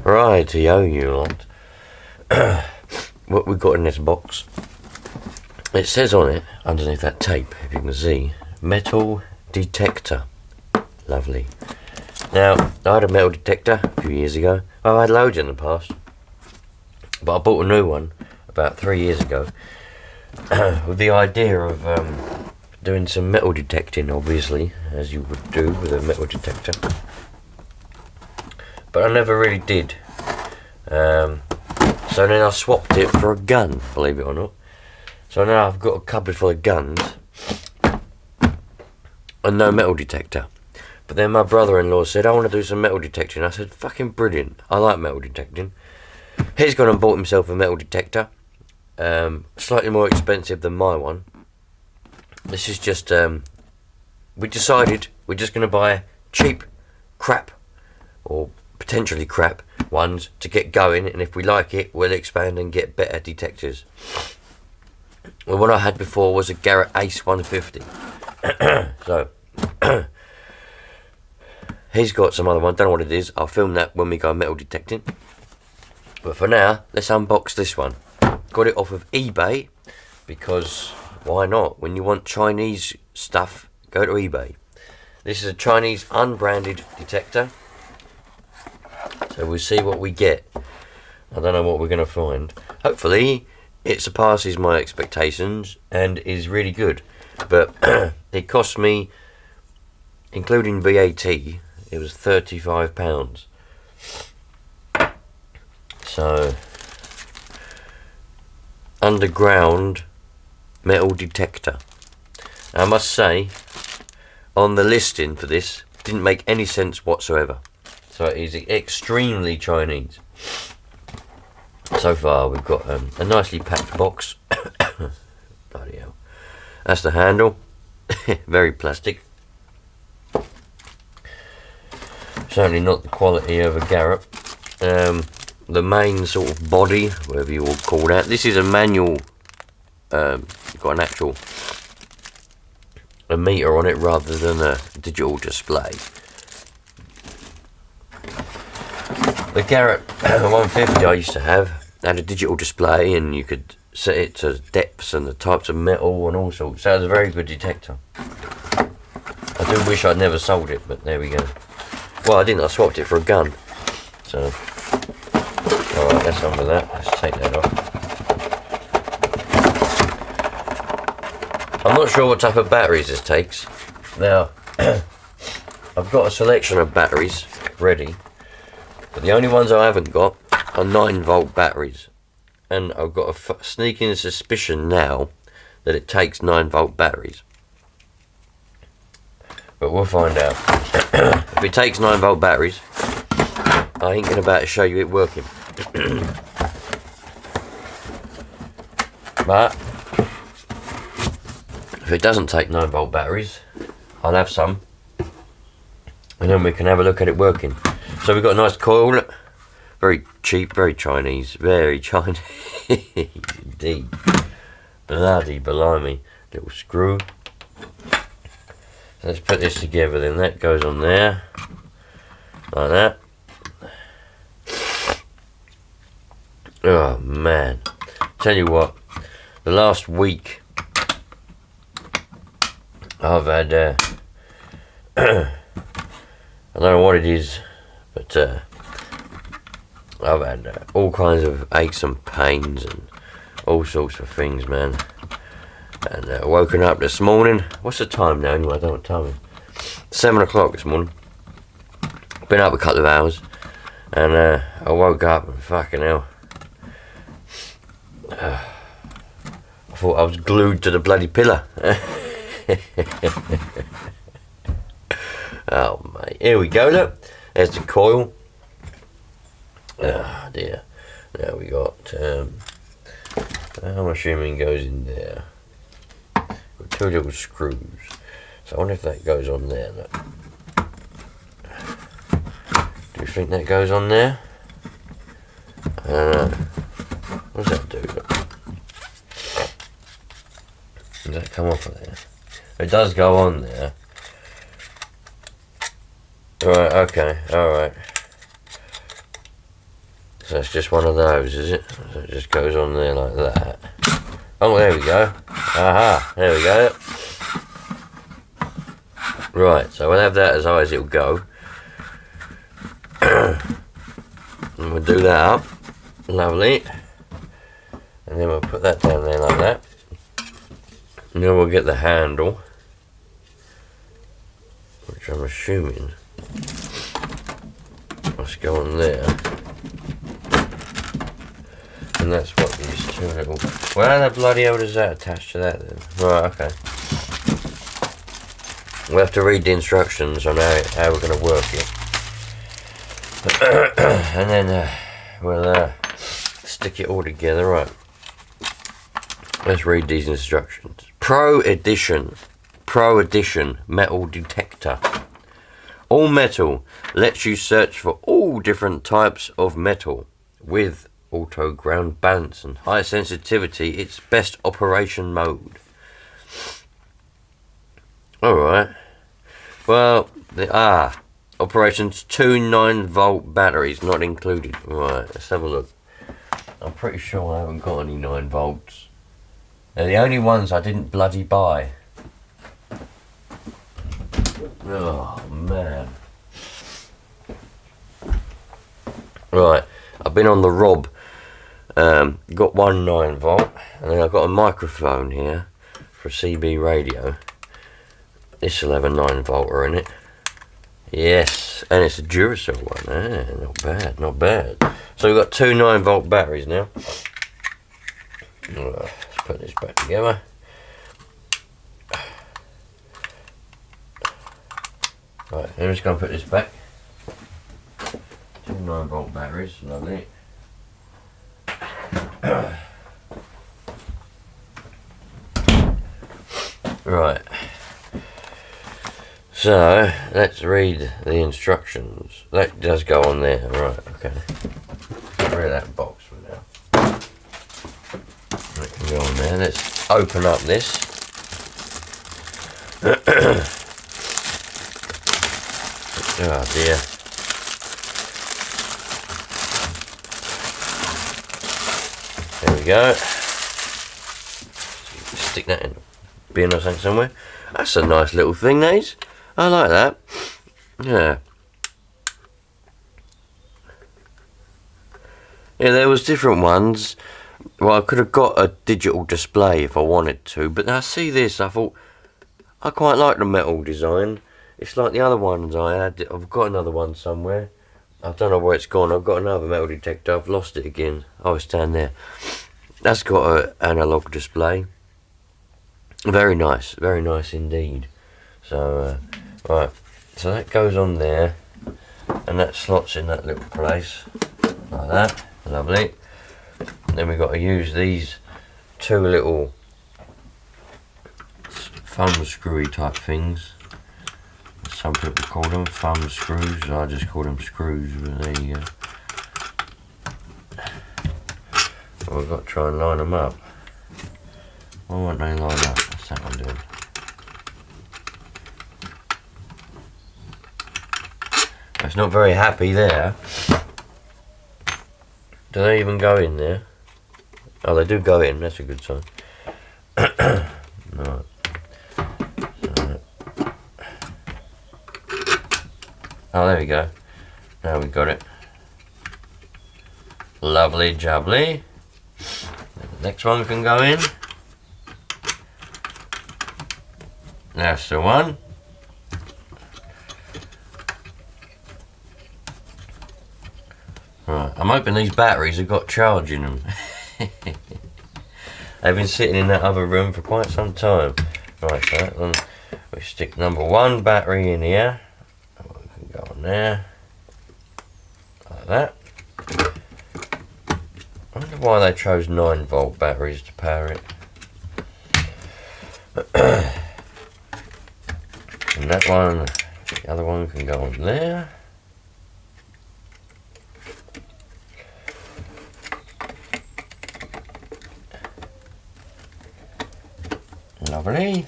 Rightio, you lot. What we got in this box? It says on it, underneath that tape, if you can see, metal detector. Lovely. Now, I had a metal detector a few years ago. Well, I had loads in the past, but I bought a new one about 3 years ago with the idea of doing some metal detecting, obviously, as you would do with a metal detector. But I never really did. So then I swapped it for a gun, believe it or not. So now I've got a cupboard full of guns and no metal detector. But then my brother-in-law said, I want to do some metal detecting. I said, fucking brilliant. I like metal detecting. He's gone and bought himself a metal detector. Slightly more expensive than my one. This is just, we decided we're just going to buy cheap crap, or potentially crap ones to get going, and if we like it, we'll expand and get better detectors. Well, what I had before was a Garrett Ace 150. So, he's got some other one, don't know what it is. I'll film that when we go metal detecting. But for now, let's unbox this one. Got it off of eBay, because why not? When you want Chinese stuff, go to eBay. This is a Chinese unbranded detector. So we'll see what we get. I don't know what we're going to find. Hopefully it surpasses my expectations and is really good. But it cost me, including VAT, it was £35. So, underground metal detector. I must say, on the listing for this, didn't make any sense whatsoever. So it is extremely Chinese. So far we've got a nicely packed box. Bloody hell. That's the handle. Very plastic. Certainly not the quality of a Garrett. The main sort of body, whatever you all call that. This is a manual. You've got an actual meter on it rather than a digital display. The Garrett 150 I used to have had a digital display, and you could set it to depths and the types of metal and all sorts. So it was a very good detector. I do wish I'd never sold it, but there we go. Well, I didn't. I swapped it for a gun. So, alright, that's on with that. Let's take that off. I'm not sure what type of batteries this takes. Now, I've got a selection of batteries ready. But the only ones I haven't got are 9-volt batteries. And I've got a sneaking suspicion now that it takes 9-volt batteries. But we'll find out. If it takes 9-volt batteries, I ain't going about to show you it working. But if it doesn't take 9-volt batteries, I'll have some. And then we can have a look at it working. So we've got a nice coil, very cheap, very Chinese, very Chinese indeed. Bloody blimey, little screw. So let's put this together then, that goes on there, like that. Oh man, tell you what, the last week I've had, I don't know what it is, but I've had all kinds of aches and pains and all sorts of things, man. And woken up this morning. What's the time now anyway? I don't know what time it is. 7 o'clock this morning. Been up a couple of hours. And I woke up and fucking hell. I thought I was glued to the bloody pillar. Oh mate, here we go, look. There's the coil. Ah dear. Now we got, I'm assuming goes in there. Got 2 little screws. So I wonder if that goes on there, look. Do you think that goes on there? I don't know. What does that do, look? Does that come off of there? It does go on there. Right, okay, alright. So it's just one of those, is it? So it just goes on there like that. Oh, there we go. Aha, there we go. Right, so we'll have that as high as it'll go. And we'll do that up. Lovely. And then we'll put that down there like that. And then we'll get the handle, which I'm assuming must go on there. And that's what these two little... Well, how the bloody hell does that attach to that then? Right, okay. We'll have to read the instructions on how we're going to work it. And then we'll stick it all together. Right. Let's read these instructions. Pro Edition Metal Detector. All metal lets you search for all different types of metal with auto ground balance and high sensitivity. Its best operation mode. Alright. Well, operations 2 9-volt batteries not included. Right, let's have a look. I'm pretty sure I haven't got any 9 volts. They're the only ones I didn't bloody buy. Oh man. Right, I've been on the Rob. Got one 9-volt, and then I've got a microphone here for a CB radio. This will have a 9-volter in it. Yes, and it's a Duracell one. Not bad, not bad. So we've got 2 9-volt batteries now. Let's put this back together. Right, I'm just going to put this back. 2 9-volt batteries, lovely. Right. So, let's read the instructions. That does go on there. Right, okay. Get rid of that box for now. That can go on there. Let's open up this. Oh dear. There we go. Stick that in a bin or something somewhere. That's a nice little thing, these. I like that. Yeah. Yeah, there was different ones. Well, I could have got a digital display if I wanted to, but I see this, I thought, I quite like the metal design. It's like the other ones I had. I've got another one somewhere. I don't know where it's gone. I've got another metal detector. I've lost it again. Oh, it's down there. That's got an analog display. Very nice indeed. So, right. So that goes on there, and that slots in that little place like that. Lovely. And then we've got to use these 2 little thumb screwy type things. Some people call them thumb screws. I just call them screws, but there you go. Well, we've got to try and line them up. Why won't they line up? What's that one doing? It's not very happy there. Do they even go in there? Oh, they do go in. That's a good sign. Right. Oh, there we go. Now we got it. Lovely jubbly. The next one can go in. That's the one. Right, I'm hoping these batteries have got charge in them. They've been sitting in that other room for quite some time. Right, so that one, we stick number 1 battery in here. That one can go on there. Like that. I wonder why they chose 9-volt batteries to power it. And that one, the other one can go on there. Lovely.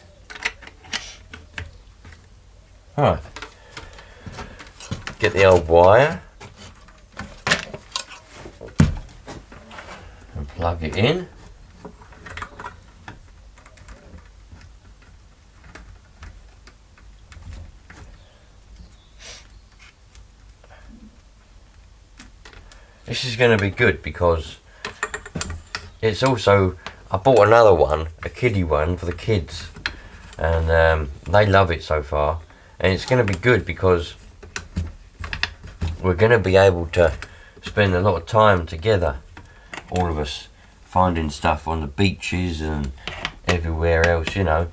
Right. Get the old wire. plug it in. This is going to be good because it's also, I bought another one, a kiddie one for the kids, and they love it so far, and it's going to be good because we're going to be able to spend a lot of time together, all of us, finding stuff on the beaches and everywhere else, you know.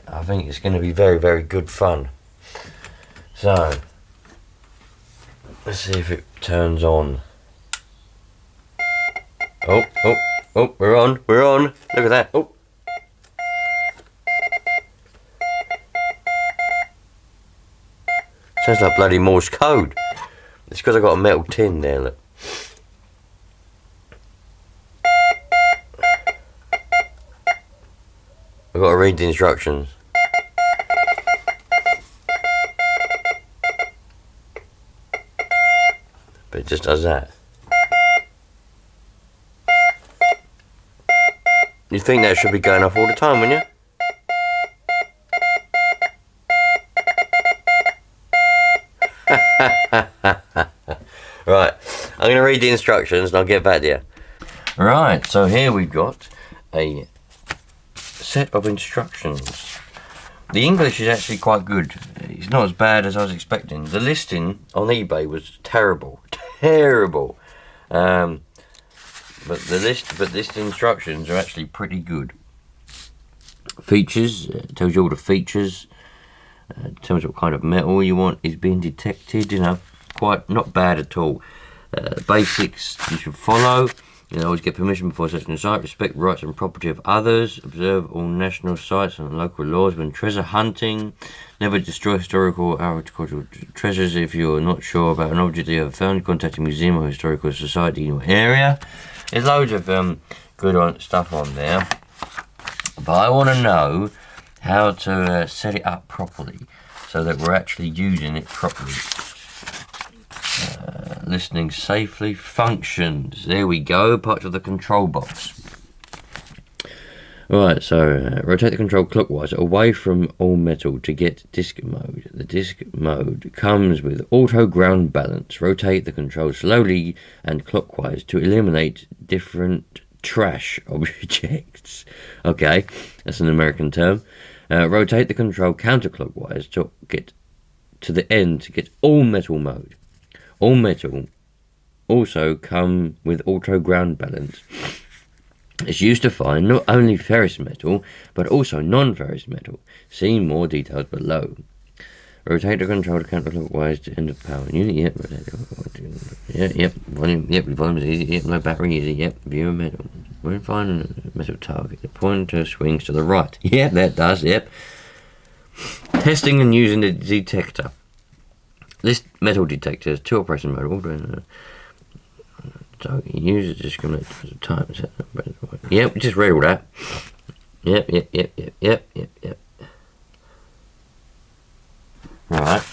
I think it's going to be very, very good fun. So, let's see if it turns on. Oh, we're on. Look at that. Oh. Sounds like bloody Morse code. It's because I got a metal tin there, look. I've got to read the instructions. But it just does that. You'd think that should be going off all the time, wouldn't you? Right, I'm going to read the instructions and I'll get back to you. Right, so here we've got a set of instructions. The English is actually quite good. It's not as bad as I was expecting. The listing on eBay was terrible. But this instructions are actually pretty good. Features, tells you all the features. Tells you what kind of metal you want is being detected. You know, quite not bad at all. Basics you should follow. You know, always get permission before searching the site. Respect rights and property of others. Observe all national sites and local laws when treasure hunting. Never destroy historical or agricultural treasures. If you're not sure about an object you have found, contact a museum or historical society in your area. There's loads of good stuff on there. But I want to know how to set it up properly so that we're actually using it properly. Listening safely, functions, there we go, part of the control box. Right, so rotate the control clockwise away from all metal to get disc mode. The disc mode comes with auto ground balance. Rotate the control slowly and clockwise to eliminate different trash objects. Okay, that's an American term. Rotate the control counterclockwise to get to the end to get all metal mode. All metal also come with auto ground balance. It's used to find not only ferrous metal, but also non-ferrous metal. See more details below. Rotate the control counterclockwise to end of power unit. Yep, rotate the yep. Volume is easy. Yep, no battery easy. Yep, view a metal. When finding a metal target, the pointer swings to the right. Yep, that does. Yep. Testing and using the detector. This metal detector has two operation mode. So you use it to discriminate the time. Yep, just read all that. Yep. Right.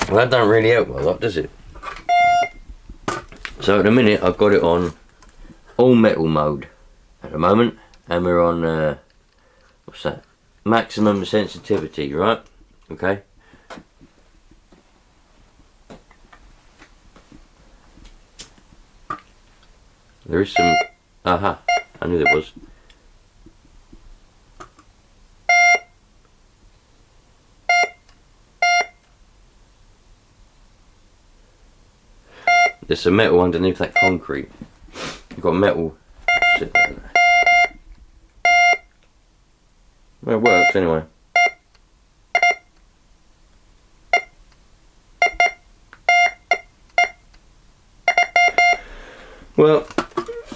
Well, that don't really help a lot, does it? So at the minute, I've got it on all metal mode at the moment, and we're on what's that? Maximum sensitivity, right? Okay. There is some... Aha! I knew there was. There's some metal underneath that concrete. You've got metal sitting there. Well, it works anyway. Well,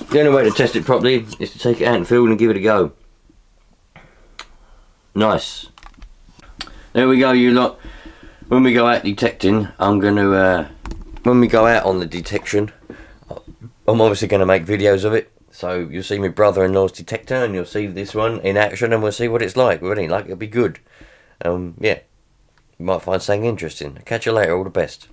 the only way to test it properly is to take it out in the field and give it a go. Nice. There we go, you lot. When we go out detecting, I'm going to, when we go out on the detection, I'm obviously going to make videos of it. So you'll see my brother-in-law's detector and you'll see this one in action and we'll see what it's like. Really, like it'll be good. Yeah, you might find something interesting. Catch you later, all the best.